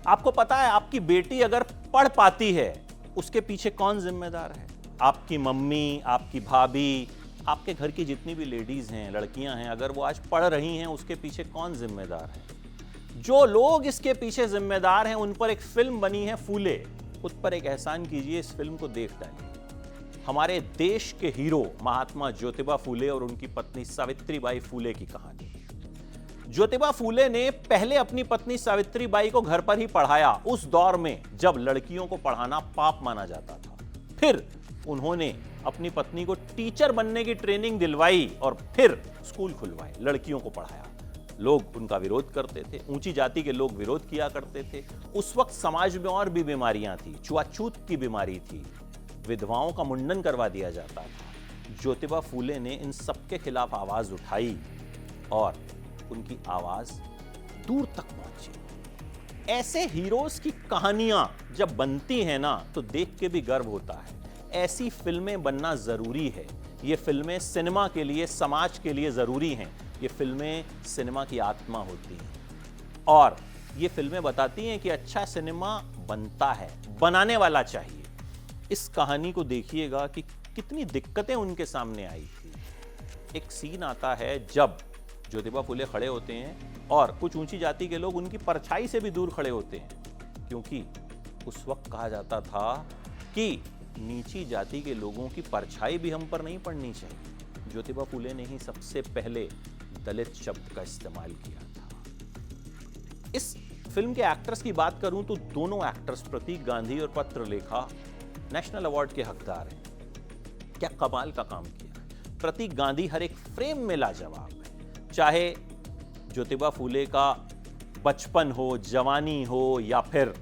आपको पता है आपकी बेटी अगर पढ़ पाती है उसके पीछे कौन जिम्मेदार है? आपकी मम्मी, आपकी भाभी, आपके घर की जितनी भी लेडीज हैं, लड़कियां हैं, अगर वो आज पढ़ रही हैं उसके पीछे कौन जिम्मेदार है? जो लोग इसके पीछे जिम्मेदार हैं उन पर एक फिल्म बनी है फूले, खुद पर एक एहसान कीजिए, इस फिल्म को देख डालिए। हमारे देश के हीरो महात्मा ज्योतिबा फूले और उनकी पत्नी सावित्रीबाई फूले की कहानी। ज्योतिबा फूले ने पहले अपनी पत्नी सावित्रीबाई को घर पर ही पढ़ाया, उस दौर में जब लड़कियों को पढ़ाना पाप माना जाता था। फिर उन्होंने अपनी पत्नी को टीचर बनने की ट्रेनिंग दिलवाई और फिर स्कूल खुलवाए, लड़कियों को पढ़ाया। लोग उनका विरोध करते थे, ऊंची जाति के लोग विरोध किया करते थे। उस वक्त समाज में और भी बीमारियां थी, छुआछूत की बीमारी थी, विधवाओं का मुंडन करवा दिया जाता था। ज्योतिबा फूले ने इन सबके खिलाफ आवाज उठाई और उनकी आवाज दूर तक पहुंची। ऐसे हीरोज की कहानियां जब बनती हैं ना तो देख के भी गर्व होता है। ऐसी फिल्में बनना जरूरी है। ये फिल्में सिनेमा के लिए, समाज के लिए जरूरी हैं। ये फिल्में सिनेमा की आत्मा होती हैं और ये फिल्में बताती हैं कि अच्छा सिनेमा बनता है, बनाने वाला चाहिए। इस कहानी को देखिएगा कि कितनी दिक्कतें उनके सामने आई थी। एक सीन आता है जब ज्योतिबा फूले खड़े होते हैं और कुछ ऊंची जाति के लोग उनकी परछाई से भी दूर खड़े होते हैं, क्योंकि उस वक्त कहा जाता था कि नीची जाति के लोगों की परछाई भी हम पर नहीं पड़नी चाहिए। ज्योतिबा फूले ने ही सबसे पहले दलित शब्द का इस्तेमाल किया था। इस फिल्म के एक्टर्स की बात करूं तो दोनों एक्टर्स प्रतीक गांधी और पत्रलेखा नेशनल अवार्ड के हकदार हैं। क्या कमाल का काम किया। प्रतीक गांधी हर एक फ्रेम में लाजवाब है, चाहे ज्योतिबा फूले का बचपन हो, जवानी हो या फिर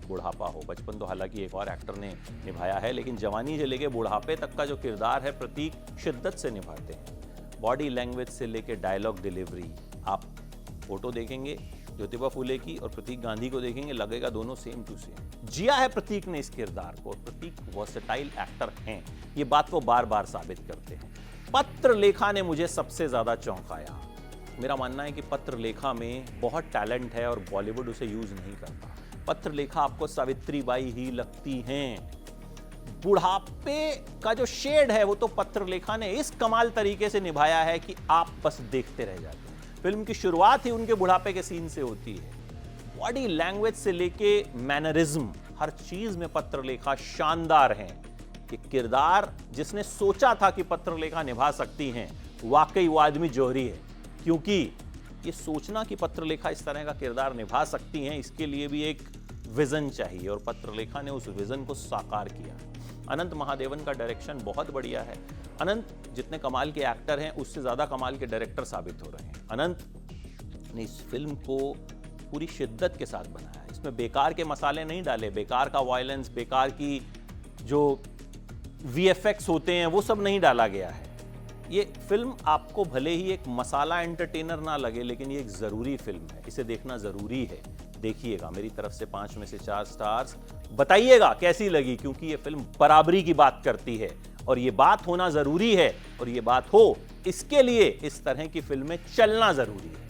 बुढ़ापा हो। बचपन तो हालांकि एक और एक्टर ने निभाया है, लेकिन जवानी से लेके बुढ़ापे तक का जो किरदार है प्रतीक शिद्दत से निभाते हैं। बॉडी लैंग्वेज से लेके डायलॉग डिलीवरी, आप फोटो देखेंगे ज्योतिबा फूले की और प्रतीक गांधी को देखेंगे, लगेगा दोनों सेम टू सेम। जिया है प्रतीक ने इस किरदार को और प्रतीक वर्सेटाइल एक्टर हैं, ये बात को बार बार साबित करते हैं। पत्रलेखा ने मुझे सबसे ज्यादा चौंकाया। मेरा मानना है कि पत्रलेखा में बहुत टैलेंट है और बॉलीवुड उसे यूज नहीं करता। पत्रलेखा आपको सावित्रीबाई ही लगती हैं। बुढ़ापे का जो शेड है वो तो पत्रलेखा ने इस कमाल तरीके से निभाया है कि आप बस देखते रह जाते हैं। फिल्म की शुरुआत ही उनके बुढ़ापे के सीन से होती है। बॉडी लैंग्वेज से लेके मैनरिज्म, हर चीज में पत्रलेखा शानदार हैं। ये किरदार जिसने सोचा था कि पत्रलेखा निभा सकती हैं, वाकई वो आदमी जोहरी है, क्योंकि ये सोचना कि पत्रलेखा इस तरह का किरदार निभा सकती हैं, इसके लिए भी एक विजन चाहिए और पत्रलेखा ने उस विजन को साकार किया। अनंत महादेवन का डायरेक्शन बहुत बढ़िया है। अनंत जितने कमाल के एक्टर हैं उससे ज्यादा कमाल के डायरेक्टर साबित हो रहे हैं। अनंत ने इस फिल्म को पूरी शिद्दत के साथ बनाया। इसमें बेकार के मसाले नहीं डाले, बेकार का वायलेंस, बेकार की जो वीएफएक्स होते हैं वो सब नहीं डाला गया है। ये फिल्म आपको भले ही एक मसाला एंटरटेनर ना लगे, लेकिन ये एक जरूरी फिल्म है, इसे देखना जरूरी है। देखिएगा, मेरी तरफ से 5 में से 4 स्टार्स। बताइएगा कैसी लगी, क्योंकि ये फिल्म बराबरी की बात करती है और ये बात होना जरूरी है, और ये बात हो इसके लिए इस तरह की फिल्में चलना जरूरी है।